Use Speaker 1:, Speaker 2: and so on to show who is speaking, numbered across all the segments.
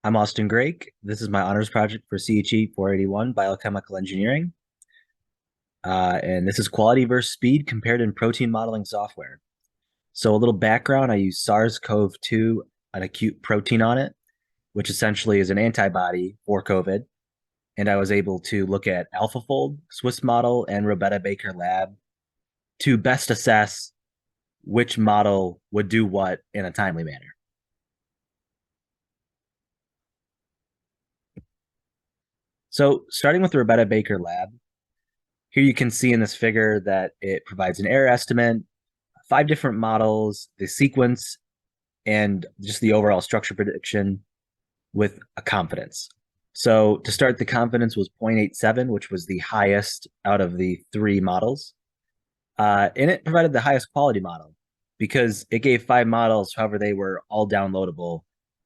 Speaker 1: I'm Austin Grake. This is my honors project for CHE 481 Biochemical Engineering. And this is quality versus speed compared in protein modeling software. So a little background, I use SARS-CoV-2, an acute protein on it, which essentially is an antibody for COVID. And I was able to look at AlphaFold, Swiss model, and Robetta Baker Lab to best assess which model would do what in a timely manner. So starting with the Robetta Baker Lab, here you can see in this figure that it provides an error estimate, 5 different models, the sequence, and just the overall structure prediction with a confidence. So to start, the confidence was 0.87, which was the highest out of the 3 models. And it provided the highest quality model because it gave 5 models, however, they were all downloadable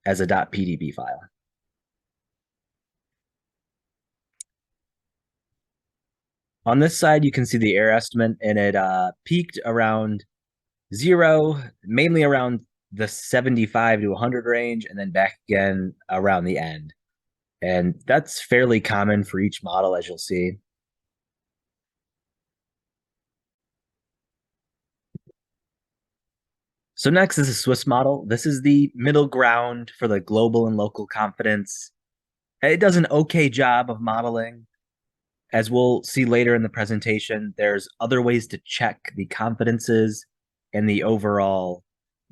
Speaker 1: as a .pdb file. On this side, you can see the error estimate, and it peaked around 0, mainly around the 75 to 100 range, and then back again around the end. And that's fairly common for each model, as you'll see. So next is a Swiss model. This is the middle ground for the global and local confidence. It does an okay job of modeling. As we'll see later in the presentation, there's other ways to check the confidences and the overall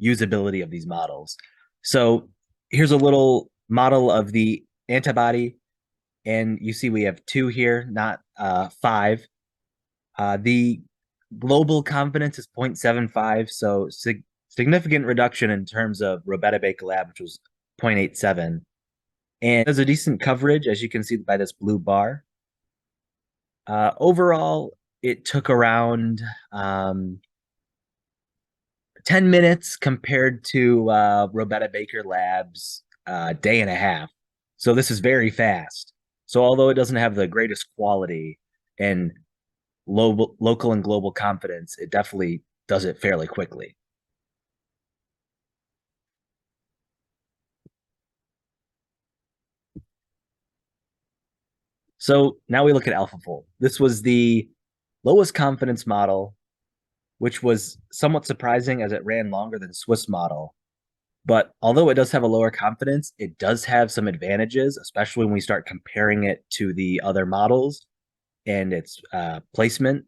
Speaker 1: usability of these models. So here's a little model of the antibody, and you see we have 2 here, not 5. The global confidence is 0.75, so significant reduction in terms of Robetta Baker Lab, which was 0.87. And there's a decent coverage, as you can see by this blue bar. Overall, it took around 10 minutes compared to Robetta Baker Lab's day and a half. So this is very fast. So although it doesn't have the greatest quality and local and global confidence, it definitely does it fairly quickly. So now we look at AlphaFold. This was the lowest confidence model, which was somewhat surprising as it ran longer than Swiss model. But although it does have a lower confidence, it does have some advantages, especially when we start comparing it to the other models and its placement.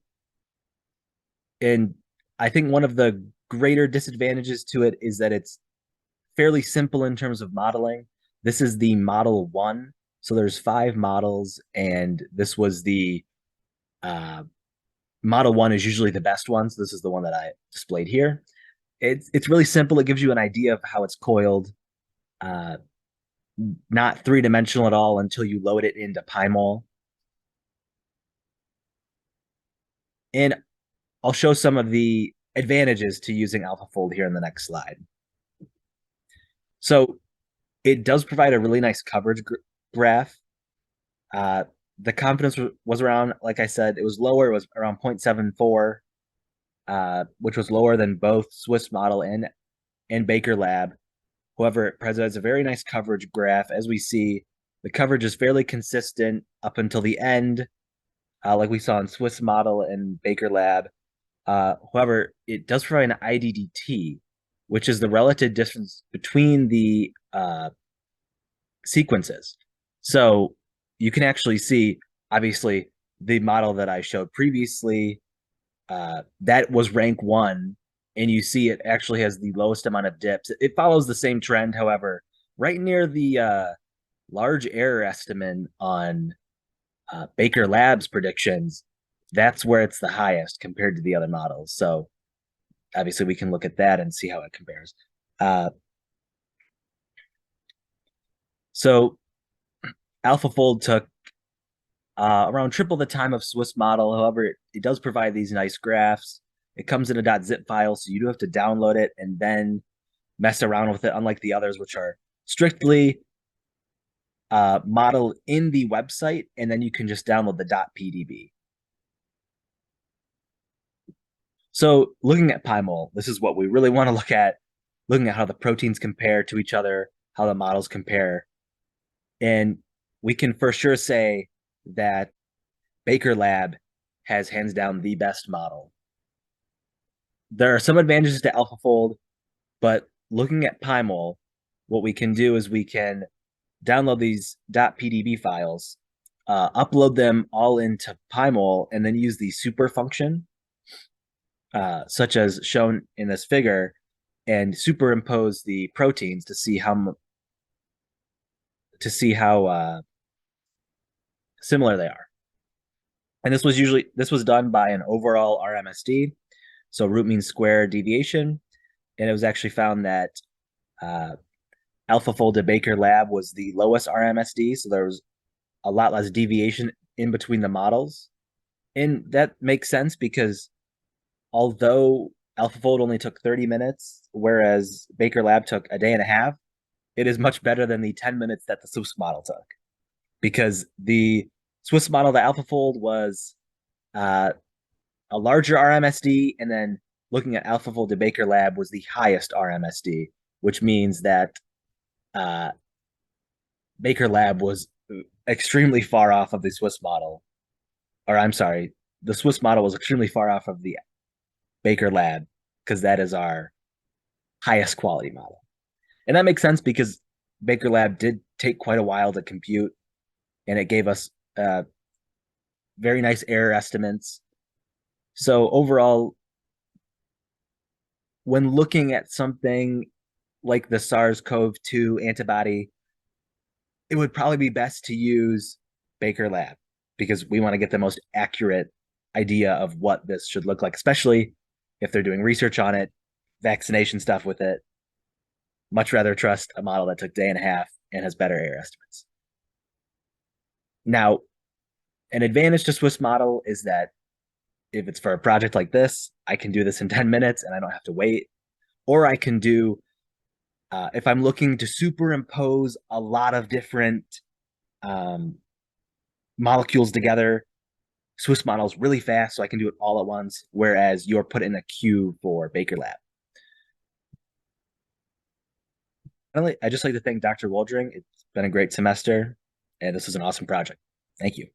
Speaker 1: And I think one of the greater disadvantages to it is that it's fairly simple in terms of modeling. This is the model 1. So there's 5 models, and this was the model 1 is usually the best one. So this is the one that I displayed here. It's really simple. It gives you an idea of how it's coiled. Not 3-dimensional at all until you load it into Pymol. And I'll show some of the advantages to using AlphaFold here in the next slide. So it does provide a really nice coverage graph. The confidence was around, like I said, it was lower. It was around 0.74, which was lower than both Swiss model and Baker Lab. However, it presents a very nice coverage graph. As we see, the coverage is fairly consistent up until the end, like we saw in Swiss model and Baker Lab. However, it does provide an IDDT, which is the relative distance between the sequences. So you can actually see, obviously, the model that I showed previously, that was rank 1, and you see it actually has the lowest amount of dips. It follows the same trend, however, right near the large error estimate on Baker Lab's predictions, that's where it's the highest compared to the other models. So obviously we can look at that and see how it compares. So AlphaFold took around triple the time of Swiss model. However, it does provide these nice graphs. It comes in a .zip file, so you do have to download it and then mess around with it, unlike the others, which are strictly modeled in the website, and then you can just download the .pdb. So looking at Pymol, this is what we really want to look at, looking at how the proteins compare to each other, how the models compare. And we can for sure say that Baker Lab has hands down the best model. There are some advantages to AlphaFold, but looking at Pymol, what we can do is we can download these .pdb files, upload them all into Pymol, and then use the super function, such as shown in this figure, and superimpose the proteins to see how similar they are. And this was done by an overall RMSD, so root mean square deviation, and it was actually found that uh, AlphaFold at Baker Lab was the lowest RMSD, so there was a lot less deviation in between the models. And that makes sense because although AlphaFold only took 30 minutes, whereas Baker Lab took a day and a half, it is much better than the 10 minutes that the Swiss model took. Because the Swiss model, the AlphaFold, was uh, a larger RMSD, and then looking at AlphaFold to Baker Lab was the highest RMSD, which means that uh, Baker Lab was extremely far off of the Swiss model. Or I'm sorry, the Swiss model was extremely far off of the Baker Lab because that is our highest quality model. And that makes sense because Baker Lab did take quite a while to compute, and it gave us very nice error estimates. So overall, when looking at something like the SARS-CoV-2 antibody, it would probably be best to use Baker Lab because we want to get the most accurate idea of what this should look like, especially if they're doing research on it, vaccination stuff with it. Much rather trust a model that took a day and a half and has better error estimates. Now, an advantage to Swiss model is that if it's for a project like this, I can do this in 10 minutes and I don't have to wait. Or I can do, if I'm looking to superimpose a lot of different um, molecules together, Swiss model is really fast, so I can do it all at once, whereas you're put in a queue for Baker Lab. I just like to thank Dr. Woldring. It's been a great semester, and this was an awesome project. Thank you.